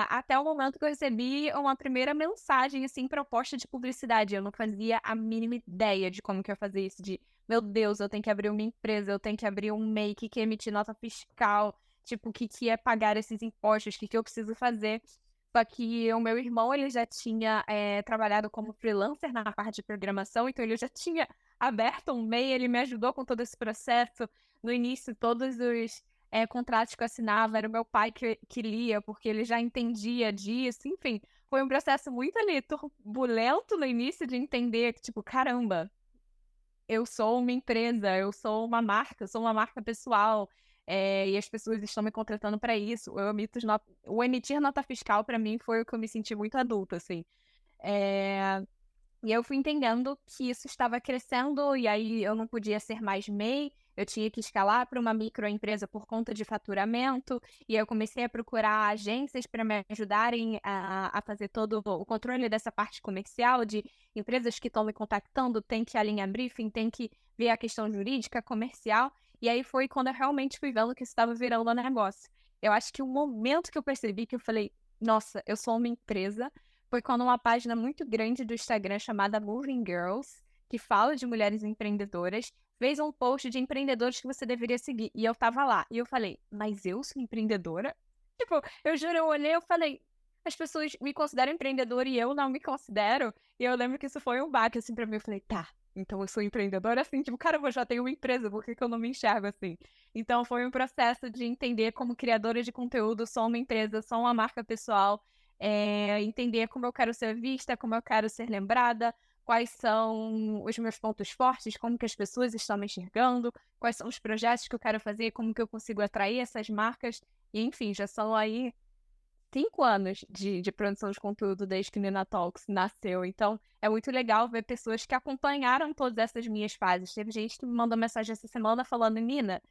Até o momento que eu recebi uma primeira mensagem, assim, proposta de publicidade. Eu não fazia a mínima ideia de como que eu ia fazer isso, de, meu Deus, eu tenho que abrir uma empresa, eu tenho que abrir um MEI, que emitir nota fiscal, tipo, o que é pagar esses impostos, o que eu preciso fazer. Só que o meu irmão, ele já tinha trabalhado como freelancer na parte de programação, então ele já tinha aberto um MEI, ele me ajudou com todo esse processo. No início, todos os contratos que eu assinava, era o meu pai que lia, porque ele já entendia disso, enfim. Foi um processo muito ali turbulento no início de entender que, tipo, caramba, eu sou uma empresa, eu sou uma marca, eu sou uma marca pessoal, e as pessoas estão me contratando para isso. O emitir nota fiscal, para mim, foi o que eu me senti muito adulta, assim. E eu fui entendendo que isso estava crescendo, e aí eu não podia ser mais MEI, eu tinha que escalar para uma microempresa por conta de faturamento, e eu comecei a procurar agências para me ajudarem a fazer todo o controle dessa parte comercial, de empresas que estão me contactando, tem que alinhar briefing, tem que ver a questão jurídica, comercial, e aí foi quando eu realmente fui vendo que isso estava virando um negócio. Eu acho que o momento que eu percebi que eu falei, nossa, eu sou uma empresa, foi quando uma página muito grande do Instagram chamada Moving Girls, que fala de mulheres empreendedoras, fez um post de empreendedores que você deveria seguir. E eu tava lá. E eu falei, mas eu sou empreendedora? Tipo, eu juro, eu olhei e falei, as pessoas me consideram empreendedora e eu não me considero. E eu lembro que isso foi um baque, assim, pra mim. Eu falei, tá, então eu sou empreendedora, assim, tipo, caramba, eu já tenho uma empresa, por que eu não me enxergo assim? Então foi um processo de entender como criadora de conteúdo, sou uma empresa, sou uma marca pessoal, entender como eu quero ser vista, como eu quero ser lembrada, quais são os meus pontos fortes, como que as pessoas estão me enxergando, quais são os projetos que eu quero fazer, como que eu consigo atrair essas marcas, e enfim, já são aí 5 anos de produção de conteúdo desde que Nina Talks nasceu. Então, é muito legal ver pessoas que acompanharam todas essas minhas fases. Teve gente que me mandou mensagem essa semana falando, Nina,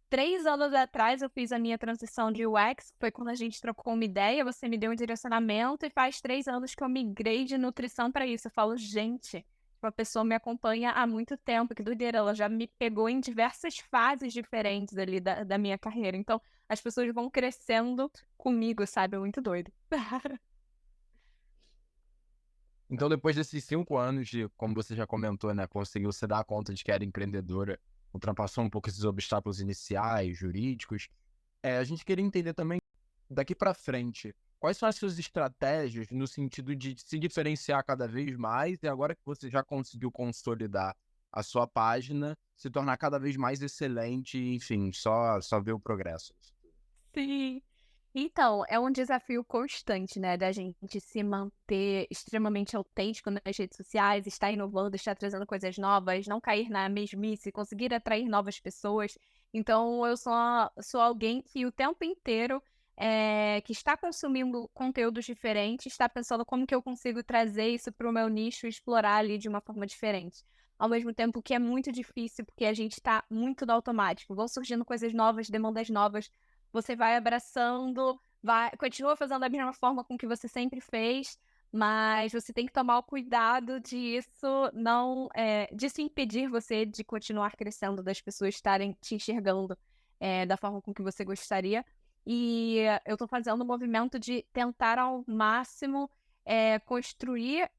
3 anos atrás eu fiz a minha transição de UX, foi quando a gente trocou uma ideia, você me deu um direcionamento e faz 3 anos que eu migrei de nutrição para isso. Eu falo, gente, uma pessoa me acompanha há muito tempo, que doideira, ela já me pegou em diversas fases diferentes ali da minha carreira. Então, as pessoas vão crescendo comigo, sabe? É muito doido. Então, depois desses 5 anos de, como você já comentou, né, conseguiu se dar conta de que era empreendedora, ultrapassou um pouco esses obstáculos iniciais, jurídicos, a gente queria entender também, daqui para frente, quais são as suas estratégias no sentido de se diferenciar cada vez mais e agora que você já conseguiu consolidar a sua página, se tornar cada vez mais excelente, enfim, só ver o progresso. Sim. Então, é um desafio constante, né, da gente se manter extremamente autêntico nas redes sociais, estar inovando, estar trazendo coisas novas, não cair na mesmice, conseguir atrair novas pessoas. Então, eu sou alguém que o tempo inteiro que está consumindo conteúdos diferentes, está pensando como que eu consigo trazer isso para o meu nicho e explorar ali de uma forma diferente. Ao mesmo tempo que é muito difícil, porque a gente está muito no automático. Vão surgindo coisas novas, demandas novas, você vai abraçando, continua fazendo da mesma forma com que você sempre fez, mas você tem que tomar o cuidado disso impedir você de continuar crescendo, das pessoas estarem te enxergando da forma com que você gostaria. E eu tô fazendo o movimento de tentar ao máximo construir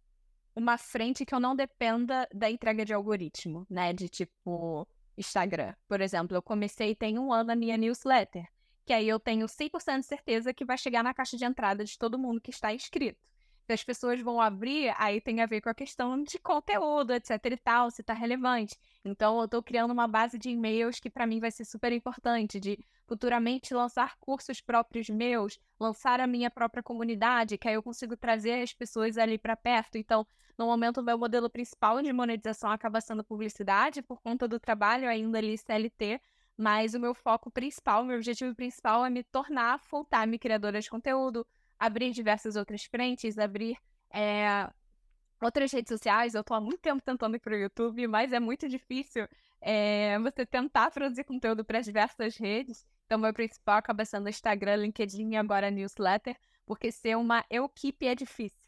uma frente que eu não dependa da entrega de algoritmo, né? De tipo Instagram. Por exemplo, eu comecei tem 1 ano a minha newsletter, que aí eu tenho 100% de certeza que vai chegar na caixa de entrada de todo mundo que está inscrito. Se as pessoas vão abrir, aí tem a ver com a questão de conteúdo, etc e tal, se tá relevante. Então, eu tô criando uma base de e-mails que para mim vai ser super importante, de futuramente lançar cursos próprios meus, lançar a minha própria comunidade, que aí eu consigo trazer as pessoas ali para perto. Então, no momento, o meu modelo principal de monetização acaba sendo publicidade, por conta do trabalho ainda ali CLT, mas o meu foco principal, meu objetivo principal é me tornar full-time criadora de conteúdo, abrir diversas outras frentes, abrir outras redes sociais. Eu tô há muito tempo tentando ir pro YouTube, mas é muito difícil você tentar produzir conteúdo para diversas redes. Então, meu principal acaba sendo Instagram, LinkedIn e agora newsletter, porque ser uma equipe é difícil.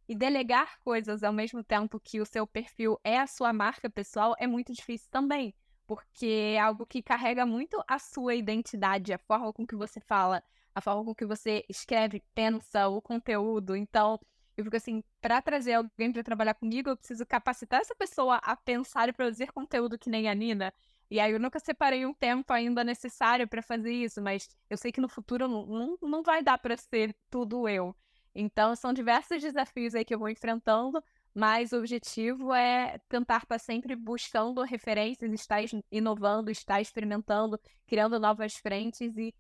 E delegar coisas ao mesmo tempo que o seu perfil é a sua marca pessoal é muito difícil também, porque é algo que carrega muito a sua identidade, a forma com que você fala, a forma com que você escreve, pensa, o conteúdo. Então, eu fico assim, para trazer alguém para trabalhar comigo, eu preciso capacitar essa pessoa a pensar e produzir conteúdo que nem a Nina. E aí eu nunca separei um tempo ainda necessário para fazer isso, mas eu sei que no futuro não vai dar para ser tudo eu. Então, são diversos desafios aí que eu vou enfrentando, mas o objetivo é tentar estar sempre buscando referências, estar inovando, estar experimentando, criando novas frentes e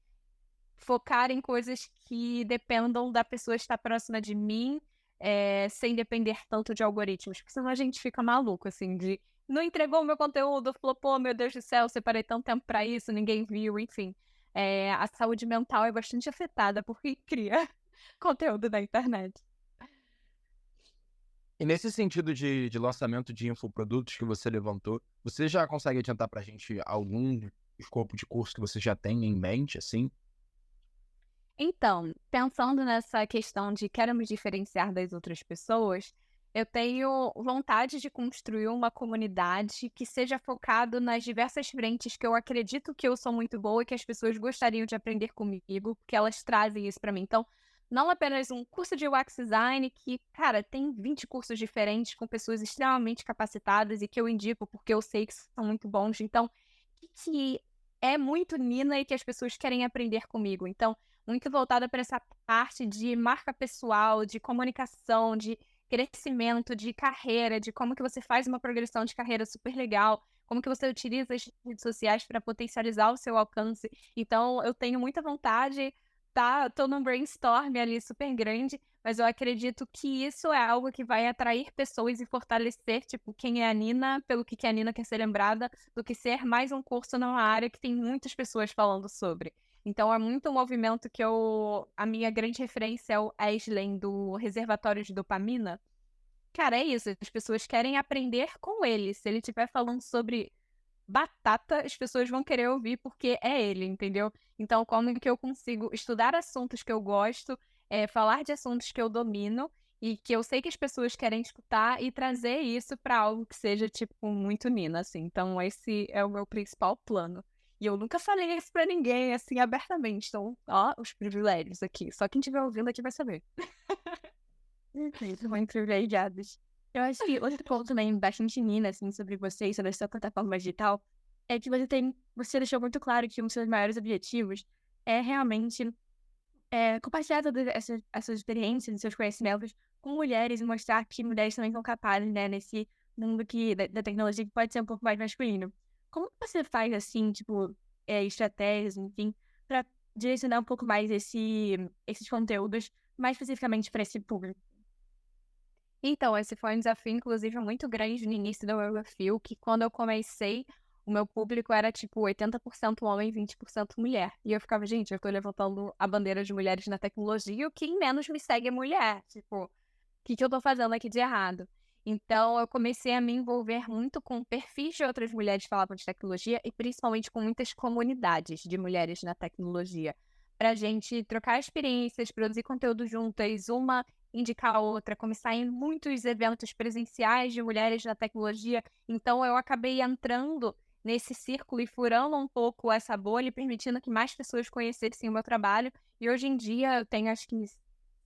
focar em coisas que dependam da pessoa estar próxima de mim, sem depender tanto de algoritmos, porque senão a gente fica maluco, assim, de não entregou o meu conteúdo, flopou, meu Deus do céu, separei tanto tempo pra isso, ninguém viu, enfim. A saúde mental é bastante afetada por quem cria conteúdo na internet. E nesse sentido de lançamento de infoprodutos que você levantou, você já consegue adiantar pra gente algum escopo de curso que você já tem em mente, assim? Então, pensando nessa questão de quero me diferenciar das outras pessoas, eu tenho vontade de construir uma comunidade que seja focado nas diversas frentes que eu acredito que eu sou muito boa e que as pessoas gostariam de aprender comigo, porque elas trazem isso para mim. Então, não apenas um curso de UX design que, cara, tem 20 cursos diferentes com pessoas extremamente capacitadas e que eu indico porque eu sei que são muito bons. Então, que é muito Nina e que as pessoas querem aprender comigo. Então, muito voltada para essa parte de marca pessoal, de comunicação, de crescimento, de carreira, de como que você faz uma progressão de carreira super legal, como que você utiliza as redes sociais para potencializar o seu alcance. Então, eu tenho muita vontade, tô num brainstorm ali super grande, mas eu acredito que isso é algo que vai atrair pessoas e fortalecer, tipo, quem é a Nina, pelo que a Nina quer ser lembrada, do que ser mais um curso numa área que tem muitas pessoas falando sobre. Então, é muito um movimento que a minha grande referência é o Eslen, do Reservatório de Dopamina. Cara, é isso, as pessoas querem aprender com ele. Se ele estiver falando sobre batata, as pessoas vão querer ouvir porque é ele, entendeu? Então, como que eu consigo estudar assuntos que eu gosto, falar de assuntos que eu domino e que eu sei que as pessoas querem escutar e trazer isso para algo que seja, tipo, muito Nina, assim. Então, esse é o meu principal plano. E eu nunca falei isso pra ninguém, assim, abertamente. Então, ó, os privilégios aqui. Só quem estiver ouvindo aqui vai saber. São muito privilegiados. Eu acho que outro ponto também bastante Nina, assim, sobre você e sobre a sua plataforma digital, é que você deixou muito claro que um dos seus maiores objetivos é realmente compartilhar todas essas experiências e seus conhecimentos com mulheres e mostrar que mulheres também são capazes, né, nesse mundo da tecnologia que pode ser um pouco mais masculino. Como que você faz, assim, tipo, estratégias, enfim, para direcionar um pouco mais esses conteúdos mais especificamente para esse público? Então, esse foi um desafio, inclusive, muito grande no início do meu perfil, que quando eu comecei, o meu público era, tipo, 80% homem, 20% mulher. E eu ficava, gente, eu tô levantando a bandeira de mulheres na tecnologia e o que menos me segue é mulher. Tipo, o que eu tô fazendo aqui de errado? Então, eu comecei a me envolver muito com perfis de outras mulheres que falavam de tecnologia e principalmente com muitas comunidades de mulheres na tecnologia. Pra gente trocar experiências, produzir conteúdo juntas, uma indicar a outra, começar em muitos eventos presenciais de mulheres na tecnologia. Então, eu acabei entrando nesse círculo e furando um pouco essa bolha e permitindo que mais pessoas conhecessem o meu trabalho. E hoje em dia eu tenho, acho que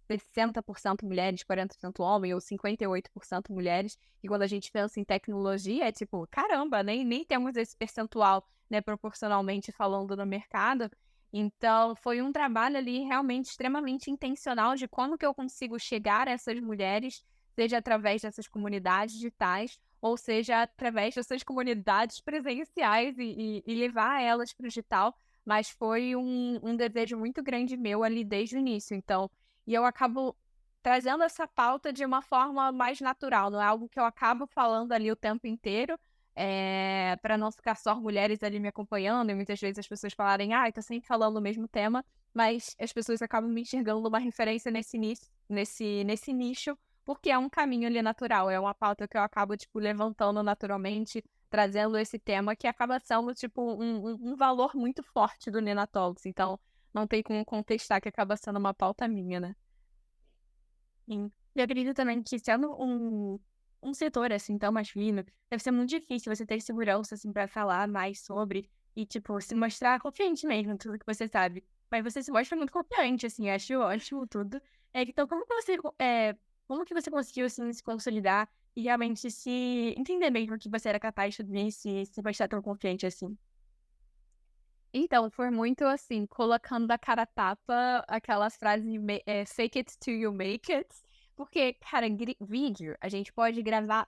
60% mulheres, 40% homens, ou 58% mulheres. E quando a gente pensa em tecnologia, é tipo, caramba, nem temos esse percentual, né, proporcionalmente falando no mercado. Então, foi um trabalho ali realmente extremamente intencional de como que eu consigo chegar a essas mulheres, seja através dessas comunidades digitais, ou seja através dessas comunidades presenciais e levar elas para o digital, mas foi um desejo muito grande meu ali desde o início. Então, e eu acabo trazendo essa pauta de uma forma mais natural, não é algo que eu acabo falando ali o tempo inteiro, para não ficar só mulheres ali me acompanhando, e muitas vezes as pessoas falarem, tá sempre falando o mesmo tema, mas as pessoas acabam me enxergando uma referência nesse nicho, porque é um caminho ali natural, é uma pauta que eu acabo, tipo, levantando naturalmente, trazendo esse tema que acaba sendo, tipo, um valor muito forte do Nina Talks, então não tem como contestar que acaba sendo uma pauta minha, né? Sim. E eu acredito também que sendo um setor, assim, tão masculino, deve ser muito difícil você ter segurança, assim, pra falar mais sobre e, tipo, se mostrar confiante mesmo em tudo que você sabe. Mas você se mostra muito confiante, assim, acho ótimo tudo. Então, como que você conseguiu, assim, se consolidar e realmente se entender mesmo que você era capaz de tudo isso e se mostrar tão confiante, assim? Então, foi muito assim, colocando a cara a tapa aquelas frases fake it till you make it. Porque, cara, vídeo a gente pode gravar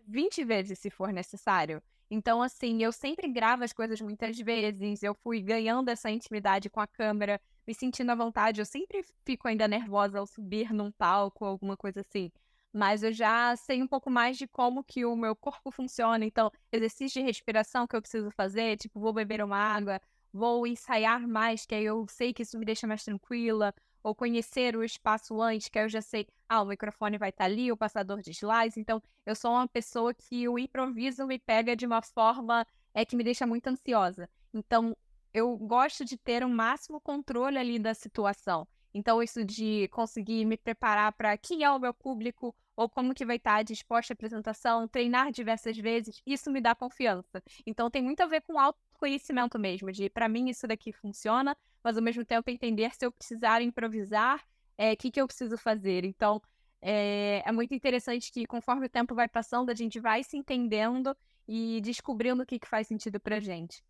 20 vezes se for necessário. Então, assim, eu sempre gravo as coisas muitas vezes, eu fui ganhando essa intimidade com a câmera, me sentindo à vontade. Eu sempre fico ainda nervosa ao subir num palco, alguma coisa assim. Mas eu já sei um pouco mais de como que o meu corpo funciona. Então, exercício de respiração que eu preciso fazer, tipo, vou beber uma água, vou ensaiar mais, que aí eu sei que isso me deixa mais tranquila, ou conhecer o espaço antes, que aí eu já sei, o microfone vai estar ali, o passador de slides, então eu sou uma pessoa que o improviso me pega de uma forma que me deixa muito ansiosa. Então, eu gosto de ter o máximo controle ali da situação. Então, isso de conseguir me preparar para quem é o meu público, ou como que vai estar disposta a apresentação, treinar diversas vezes, isso me dá confiança. Então, tem muito a ver com autoconhecimento mesmo, de para mim isso daqui funciona, mas ao mesmo tempo entender se eu precisar improvisar, o que eu preciso fazer. Então, é muito interessante que conforme o tempo vai passando, a gente vai se entendendo e descobrindo o que faz sentido pra gente.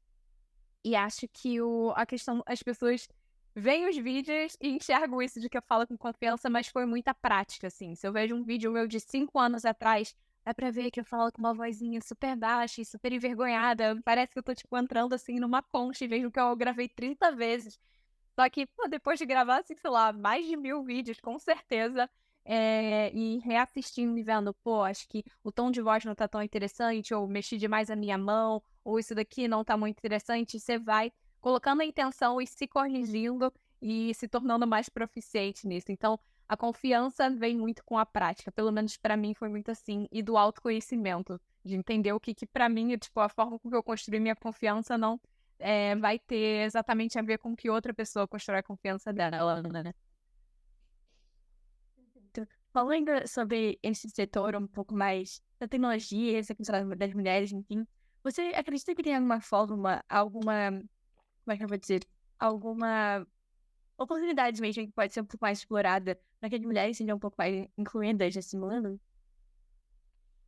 E acho que a questão, as pessoas veem os vídeos e enxergam isso de que eu falo com confiança, mas foi muita prática, assim. Se eu vejo um vídeo meu de 5 anos atrás, dá pra ver que eu falo com uma vozinha super baixa e super envergonhada. Parece que eu tô, tipo, entrando, assim, numa concha e vejo que eu gravei 30 vezes. Só que, pô, depois de gravar, assim, sei lá, mais de 1000 vídeos, com certeza, e reassistindo e vendo, pô, acho que o tom de voz não tá tão interessante, ou mexi demais a minha mão, ou isso daqui não tá muito interessante, você vai colocando a intenção e se corrigindo e se tornando mais proficiente nisso. Então, a confiança vem muito com a prática, pelo menos pra mim foi muito assim, e do autoconhecimento, de entender o que pra mim, tipo, a forma com que eu construí minha confiança não vai ter exatamente a ver com que outra pessoa constrói a confiança dela, né? Falando sobre esse setor um pouco mais da tecnologia, essa questão das mulheres, enfim, você acredita que tem alguma forma, como é que eu vou dizer, alguma oportunidade mesmo que pode ser um pouco mais explorada para que as mulheres sejam um pouco mais incluídas nesse mundo?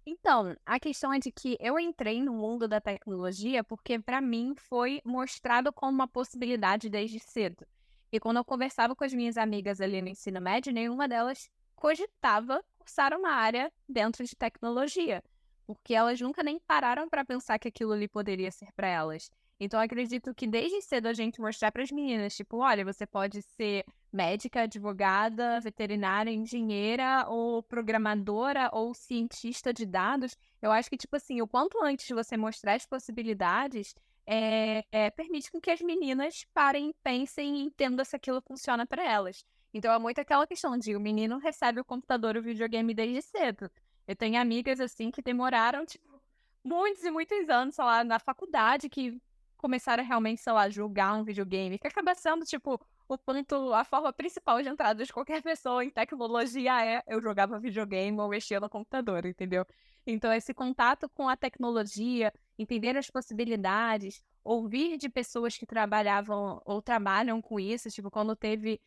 Então, a questão é de que eu entrei no mundo da tecnologia porque, para mim, foi mostrado como uma possibilidade desde cedo. E quando eu conversava com as minhas amigas ali no ensino médio, nenhuma delas cogitava cursar uma área dentro de tecnologia, porque elas nunca nem pararam para pensar que aquilo ali poderia ser para elas. Então, eu acredito que desde cedo a gente mostrar para as meninas, tipo, olha, você pode ser médica, advogada, veterinária, engenheira ou programadora ou cientista de dados. Eu acho que, tipo assim, o quanto antes você mostrar as possibilidades, permite com que as meninas parem, pensem e entendam se aquilo funciona para elas. Então é muito aquela questão de o menino recebe o computador, o videogame desde cedo. Eu tenho amigas, assim, que demoraram, tipo, muitos e muitos anos, sei lá, na faculdade, que começaram a realmente, sei lá, jogar um videogame, que acaba sendo, tipo, a forma principal de entrada de qualquer pessoa em tecnologia eu jogava videogame ou mexia no computador, entendeu? Então, esse contato com a tecnologia, entender as possibilidades, ouvir de pessoas que trabalhavam ou trabalham com isso, tipo, quando teve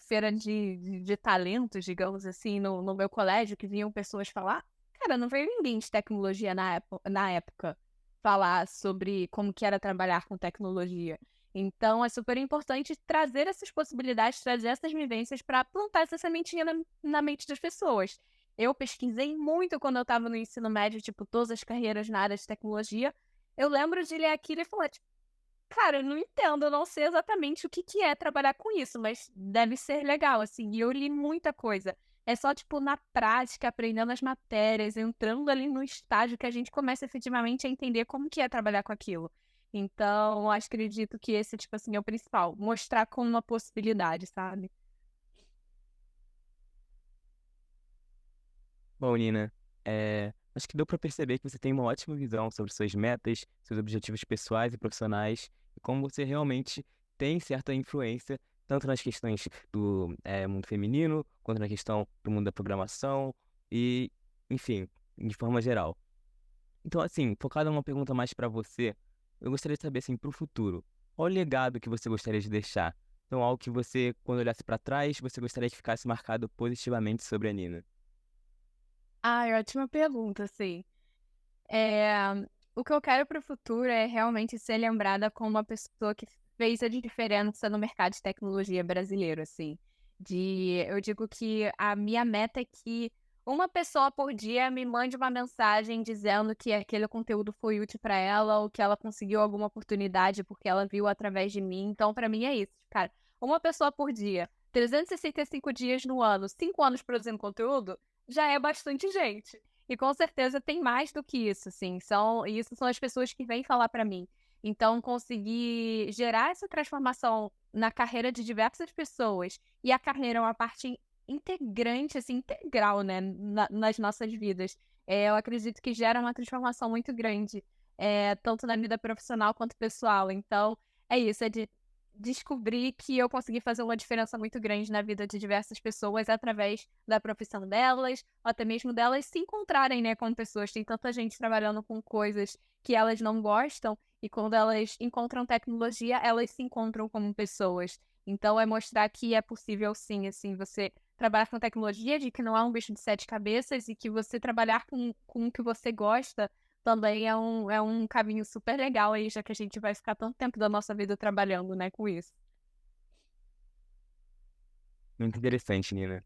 feira de talentos, digamos assim, no meu colégio, que vinham pessoas falar, cara, não veio ninguém de tecnologia na época falar sobre como que era trabalhar com tecnologia. Então, é super importante trazer essas possibilidades, trazer essas vivências para plantar essa sementinha na mente das pessoas. Eu pesquisei muito quando eu estava no ensino médio, tipo, todas as carreiras na área de tecnologia. Eu lembro de ler aquilo e falar, tipo, cara, eu não entendo, eu não sei exatamente o que que é trabalhar com isso, mas deve ser legal, assim. E eu li muita coisa. É só, tipo, na prática, aprendendo as matérias, entrando ali no estágio que a gente começa efetivamente a entender como que é trabalhar com aquilo. Então, acredito que esse, tipo assim, é o principal. Mostrar como uma possibilidade, sabe? Bom, Nina, acho que deu para perceber que você tem uma ótima visão sobre suas metas, seus objetivos pessoais e profissionais, e como você realmente tem certa influência, tanto nas questões do mundo feminino, quanto na questão do mundo da programação, e, enfim, de forma geral. Então, assim, focado em uma pergunta mais para você, eu gostaria de saber, assim, para o futuro, qual o legado que você gostaria de deixar? Então, algo que você, quando olhasse para trás, você gostaria que ficasse marcado positivamente sobre a Nina. Ah, ótima pergunta, sim. É, o que eu quero para o futuro é realmente ser lembrada como uma pessoa que fez a diferença no mercado de tecnologia brasileiro, assim. Eu digo que a minha meta é que uma pessoa por dia me mande uma mensagem dizendo que aquele conteúdo foi útil para ela ou que ela conseguiu alguma oportunidade porque ela viu através de mim. Então, para mim é isso, cara. Uma pessoa por dia, 365 dias no ano, 5 anos produzindo conteúdo, já é bastante gente. E com certeza tem mais do que isso, assim. Isso são as pessoas que vêm falar para mim. Então, conseguir gerar essa transformação na carreira de diversas pessoas, e a carreira é uma parte integrante, assim, integral, né, nas nossas vidas. Eu acredito que gera uma transformação muito grande, tanto na vida profissional quanto pessoal. Então, é isso, é de descobrir que eu consegui fazer uma diferença muito grande na vida de diversas pessoas através da profissão delas, ou até mesmo delas se encontrarem, né, como pessoas. Tem tanta gente trabalhando com coisas que elas não gostam, e quando elas encontram tecnologia, elas se encontram como pessoas. Então, é mostrar que é possível sim, assim, você trabalhar com tecnologia, de que não é um bicho de sete cabeças, e que você trabalhar com o que você gosta também é um caminho super legal aí, já que a gente vai ficar tanto tempo da nossa vida trabalhando, né, com isso. Muito interessante, Nina.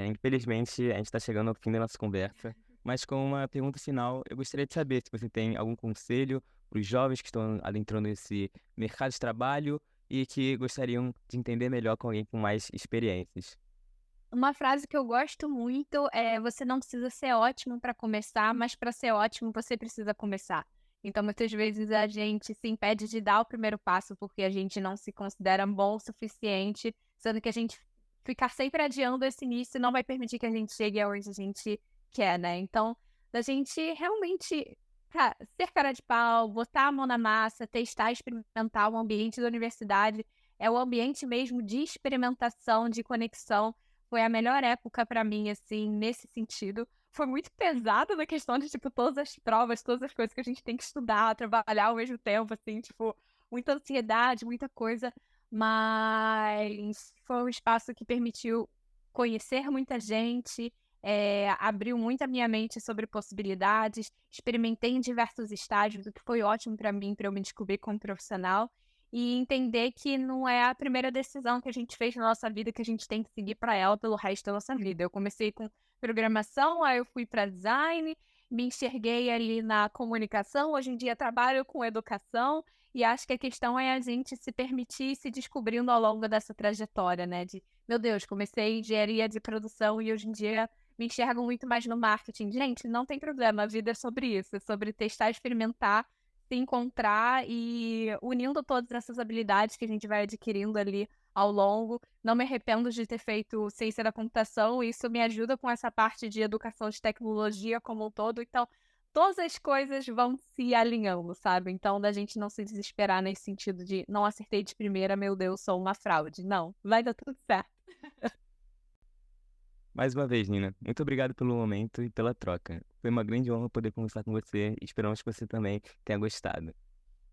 Infelizmente, a gente está chegando ao fim da nossa conversa, mas com uma pergunta final, eu gostaria de saber se você tem algum conselho para os jovens que estão adentrando esse mercado de trabalho e que gostariam de entender melhor com alguém com mais experiências. Uma frase que eu gosto muito é: você não precisa ser ótimo para começar, mas para ser ótimo você precisa começar. Então, muitas vezes a gente se impede de dar o primeiro passo porque a gente não se considera bom o suficiente, sendo que a gente ficar sempre adiando esse início não vai permitir que a gente chegue aonde a gente quer, né? Então, da gente realmente, ser cara de pau, botar a mão na massa, testar, experimentar. O ambiente da universidade é o ambiente mesmo de experimentação, de conexão. Foi a melhor época pra mim, assim, nesse sentido. Foi muito pesado na questão de, tipo, todas as provas, todas as coisas que a gente tem que estudar, trabalhar ao mesmo tempo, assim, tipo, muita ansiedade, muita coisa. Mas foi um espaço que permitiu conhecer muita gente, abriu muito a minha mente sobre possibilidades, experimentei em diversos estágios, o que foi ótimo para mim, para eu me descobrir como profissional. E entender que não é a primeira decisão que a gente fez na nossa vida que a gente tem que seguir para ela pelo resto da nossa vida. Eu comecei com programação, aí eu fui para design, me enxerguei ali na comunicação, hoje em dia trabalho com educação, e acho que a questão é a gente se permitir se descobrindo ao longo dessa trajetória, né? De, meu Deus, comecei engenharia de produção e hoje em dia me enxergo muito mais no marketing. Gente, não tem problema, a vida é sobre isso, é sobre testar, experimentar, se encontrar e unindo todas essas habilidades que a gente vai adquirindo ali ao longo. Não me arrependo de ter feito ciência da computação, isso me ajuda com essa parte de educação de tecnologia como um todo. Então, todas as coisas vão se alinhando, sabe? Então, da gente não se desesperar nesse sentido de não acertei de primeira, meu Deus, sou uma fraude. Não, vai dar tudo certo. Mais uma vez, Nina, muito obrigado pelo momento e pela troca. Foi uma grande honra poder conversar com você e esperamos que você também tenha gostado.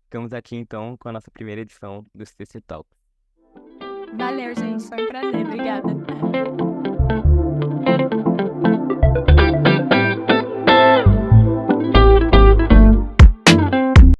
Ficamos aqui então com a nossa primeira edição do CC Talk. Valeu, gente. Foi um prazer. Obrigada.